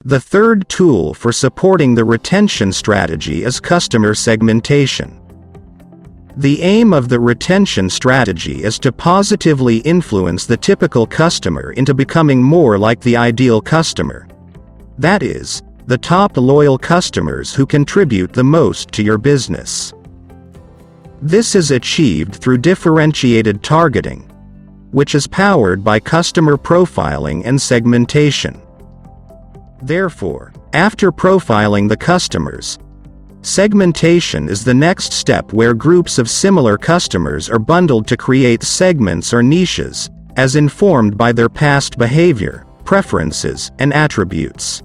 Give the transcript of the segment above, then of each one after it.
The third tool for supporting the retention strategy is customer segmentation. The aim of the retention strategy is to positively influence the typical customer into becoming more like the ideal customer. That is, the top loyal customers who contribute the most to your business. This is achieved through differentiated targeting, which is powered by customer profiling and segmentation. Therefore, after profiling the customers, segmentation is the next step where groups of similar customers are bundled to create segments or niches, as informed by their past behavior, preferences, and attributes.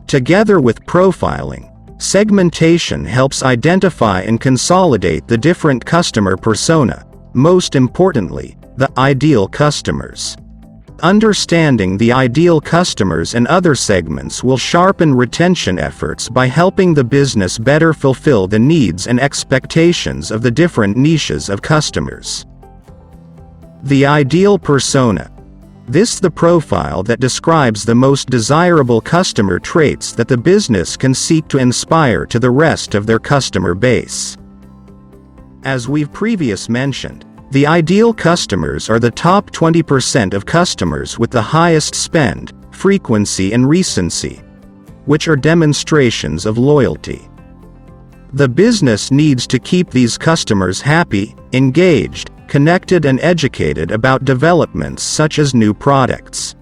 Together with profiling, segmentation helps identify and consolidate the different customer persona, most importantly, the ideal customers. Understanding the ideal customers and other segments will sharpen retention efforts by helping the business better fulfill the needs and expectations of the different niches of customers. The ideal persona. This is the profile that describes the most desirable customer traits that the business can seek to inspire to the rest of their customer base. As we've previously mentioned, the ideal customers are the top 20% of customers with the highest spend, frequency and recency, which are demonstrations of loyalty. The business needs to keep these customers happy, engaged, connected and educated about developments such as new products.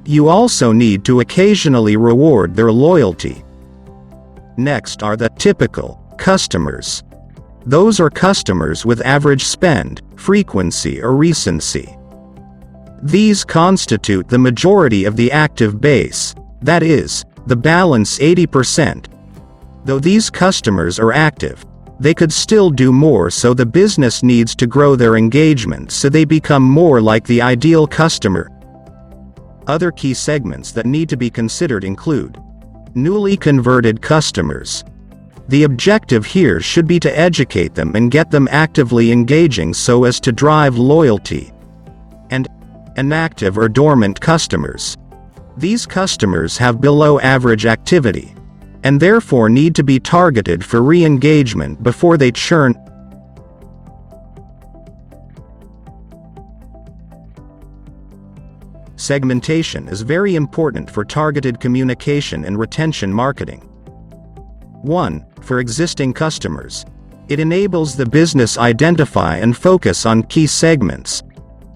You also need to occasionally reward their loyalty. Next are the typical customers. Those are customers with average spend, frequency or recency. These constitute the majority of the active base, that is, the balance 80%. Though these customers are active, they could still do more, so the business needs to grow their engagement so they become more like the ideal customer. Other key segments that need to be considered include newly converted customers. The objective here should be to educate them and get them actively engaging so as to drive loyalty. And inactive or dormant customers. These customers have below average activity, and therefore need to be targeted for re-engagement before they churn. Segmentation is very important for targeted communication and retention marketing. 1. For existing customers. It enables the business identify and focus on key segments,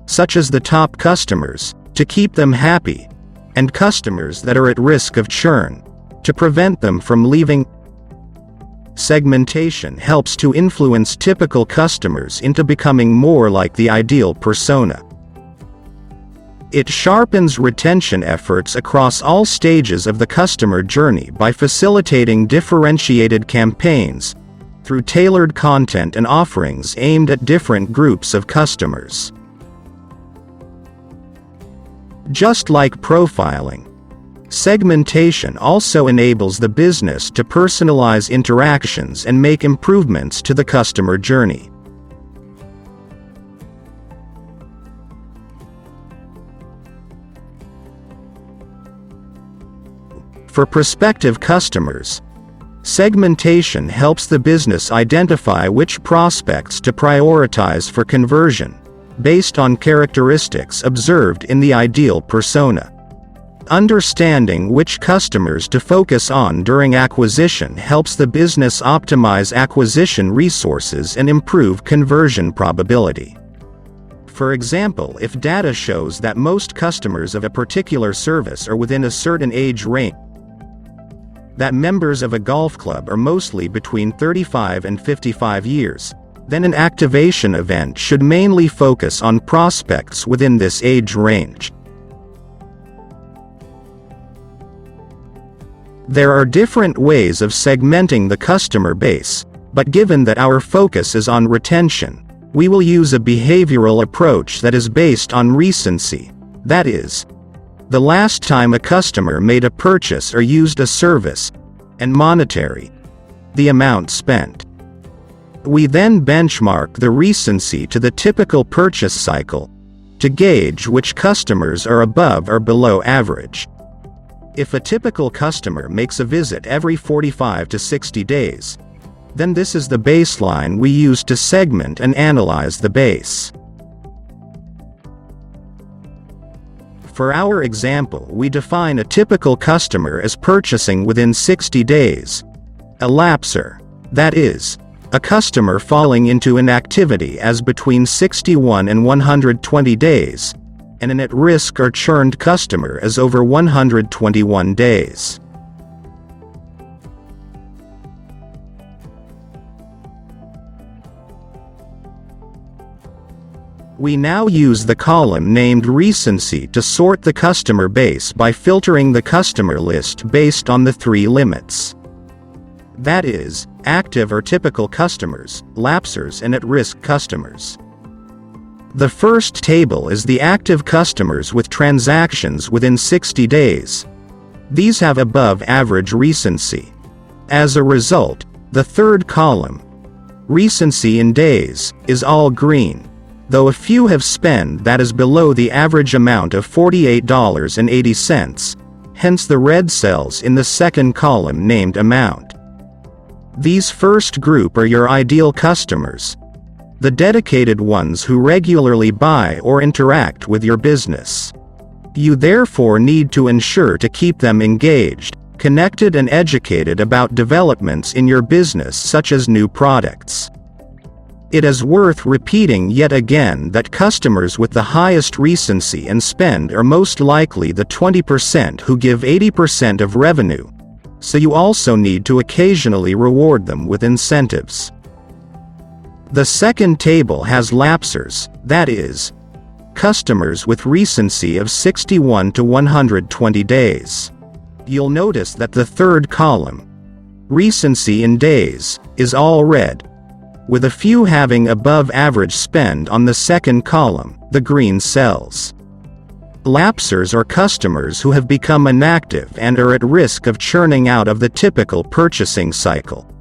such as the top customers, to keep them happy, and customers that are at risk of churn, to prevent them from leaving. Segmentation helps to influence typical customers into becoming more like the ideal persona. It sharpens retention efforts across all stages of the customer journey by facilitating differentiated campaigns through tailored content and offerings aimed at different groups of customers. Just like profiling, segmentation also enables the business to personalize interactions and make improvements to the customer journey. For prospective customers, segmentation helps the business identify which prospects to prioritize for conversion, based on characteristics observed in the ideal persona. Understanding which customers to focus on during acquisition helps the business optimize acquisition resources and improve conversion probability. For example, if data shows that most customers of a particular service are within a certain age range, that members of a golf club are mostly between 35 and 55 years, then an activation event should mainly focus on prospects within this age range. There are different ways of segmenting the customer base, but given that our focus is on retention, we will use a behavioral approach that is based on recency, that is, the last time a customer made a purchase or used a service, and monetary, the amount spent. We then benchmark the recency to the typical purchase cycle to gauge which customers are above or below average. If a typical customer makes a visit every 45 to 60 days, then this is the baseline we use to segment and analyze the base. For our example, we define a typical customer as purchasing within 60 days. A lapser, that is, a customer falling into inactivity as between 61 and 120 days, and an at-risk or churned customer as over 121 days. We now use the column named Recency to sort the customer base by filtering the customer list based on the three limits. That is, active or typical customers, lapsers and at-risk customers. The first table is the active customers with transactions within 60 days. These have above average recency. As a result, the third column, recency in days, is all green, though a few have spend that is below the average amount of $48.80, hence the red cells in the second column named amount. These first group are your ideal customers, the dedicated ones who regularly buy or interact with your business. You therefore need to ensure to keep them engaged, connected and educated about developments in your business such as new products. It is worth repeating yet again that customers with the highest recency and spend are most likely the 20% who give 80% of revenue, so you also need to occasionally reward them with incentives. The second table has lapsers, that is, customers with recency of 61 to 120 days. You'll notice that the third column, recency in days, is all red, with a few having above average spend on the second column, the green cells. Lapsers are customers who have become inactive and are at risk of churning out of the typical purchasing cycle.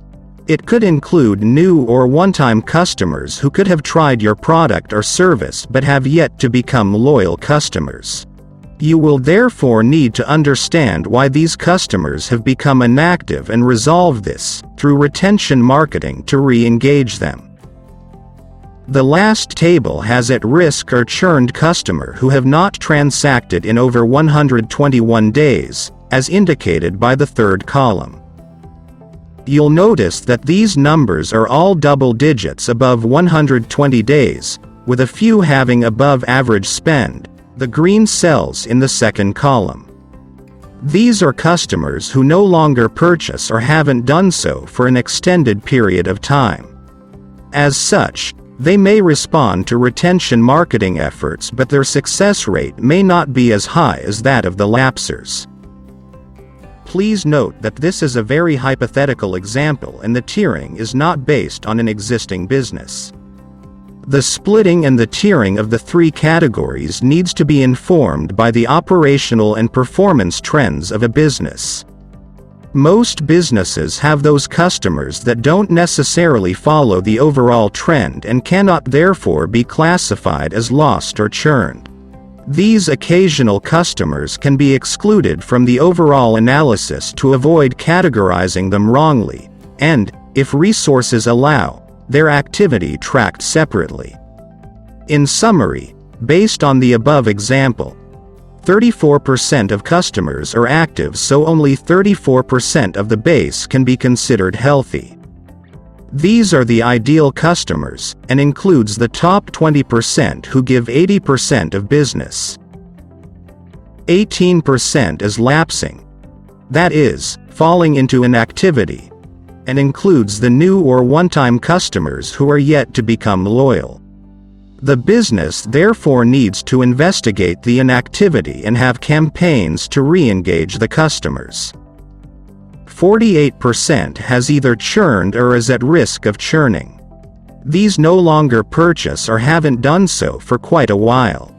It could include new or one-time customers who could have tried your product or service but have yet to become loyal customers. You will therefore need to understand why these customers have become inactive and resolve this, through retention marketing to re-engage them. The last table has at-risk or churned customer who have not transacted in over 121 days, as indicated by the third column. You'll notice that these numbers are all double digits above 120 days, with a few having above average spend, the green cells in the second column. These are customers who no longer purchase or haven't done so for an extended period of time. As such, they may respond to retention marketing efforts, but their success rate may not be as high as that of the lapsers. Please note that this is a very hypothetical example and the tiering is not based on an existing business. The splitting and the tiering of the three categories needs to be informed by the operational and performance trends of a business. Most businesses have those customers that don't necessarily follow the overall trend and cannot therefore be classified as lost or churned. These occasional customers can be excluded from the overall analysis to avoid categorizing them wrongly, and, if resources allow, their activity tracked separately. In summary, based on the above example, 34% of customers are active, so only 34% of the base can be considered healthy. These are the ideal customers, and includes the top 20% who give 80% of business. 18% is lapsing, that is, falling into inactivity, and includes the new or one-time customers who are yet to become loyal. The business therefore needs to investigate the inactivity and have campaigns to re-engage the customers. 48% has either churned or is at risk of churning. These no longer purchase or haven't done so for quite a while.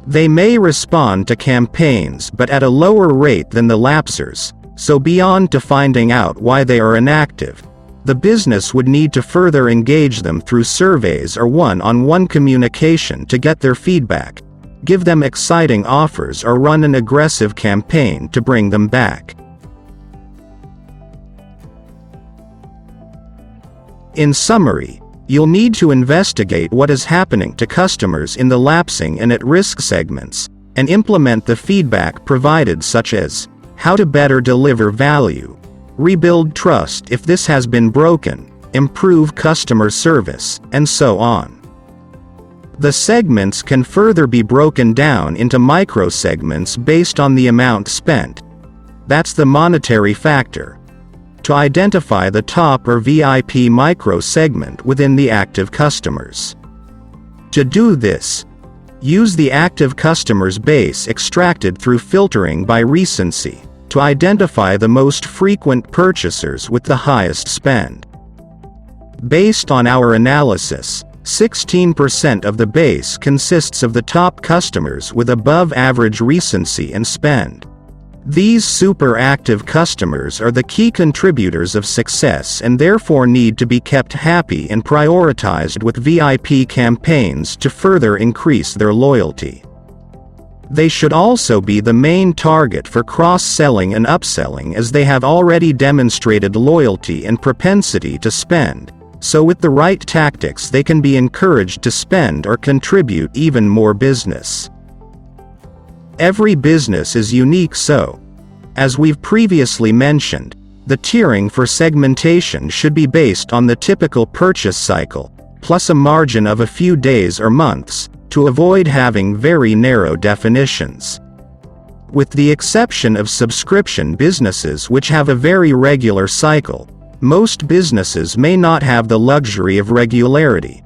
They may respond to campaigns but at a lower rate than the lapsers, so beyond to finding out why they are inactive, the business would need to further engage them through surveys or one-on-one communication to get their feedback, give them exciting offers or run an aggressive campaign to bring them back. In summary, you'll need to investigate what is happening to customers in the lapsing and at-risk segments, and implement the feedback provided, such as how to better deliver value, rebuild trust if this has been broken, improve customer service, and so on. The segments can further be broken down into micro-segments based on the amount spent. That's the monetary factor. To identify the top or VIP micro-segment within the active customers. To do this, use the active customers base extracted through filtering by recency to identify the most frequent purchasers with the highest spend. Based on our analysis, 16% of the base consists of the top customers with above average recency and spend. These super active customers are the key contributors of success and therefore need to be kept happy and prioritized with VIP campaigns to further increase their loyalty. They should also be the main target for cross-selling and upselling, as they have already demonstrated loyalty and propensity to spend, so with the right tactics they can be encouraged to spend or contribute even more business. Every business is unique, so, as we've previously mentioned, the tiering for segmentation should be based on the typical purchase cycle, plus a margin of a few days or months, to avoid having very narrow definitions. With the exception of subscription businesses which have a very regular cycle, most businesses may not have the luxury of regularity.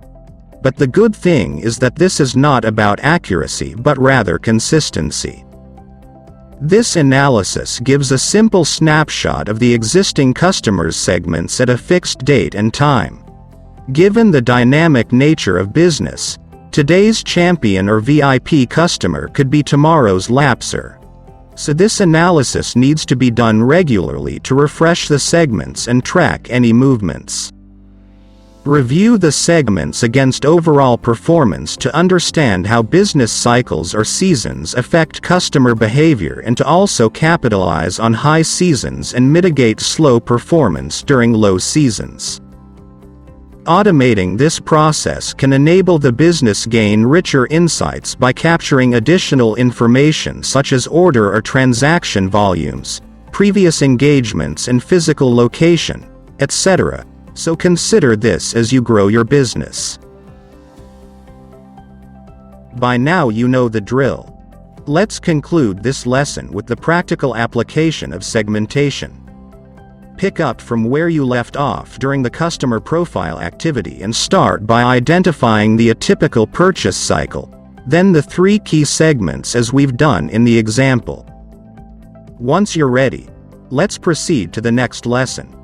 But the good thing is that this is not about accuracy but rather consistency. This analysis gives a simple snapshot of the existing customers' segments at a fixed date and time. Given the dynamic nature of business, today's champion or VIP customer could be tomorrow's lapser. So this analysis needs to be done regularly to refresh the segments and track any movements. Review the segments against overall performance to understand how business cycles or seasons affect customer behavior, and to also capitalize on high seasons and mitigate slow performance during low seasons. Automating this process can enable the business gain richer insights by capturing additional information such as order or transaction volumes, previous engagements and physical location, etc. So consider this as you grow your business. By now you know the drill. Let's conclude this lesson with the practical application of segmentation. Pick up from where you left off during the customer profile activity and start by identifying the atypical purchase cycle, then the 3 key segments as we've done in the example. Once you're ready, let's proceed to the next lesson.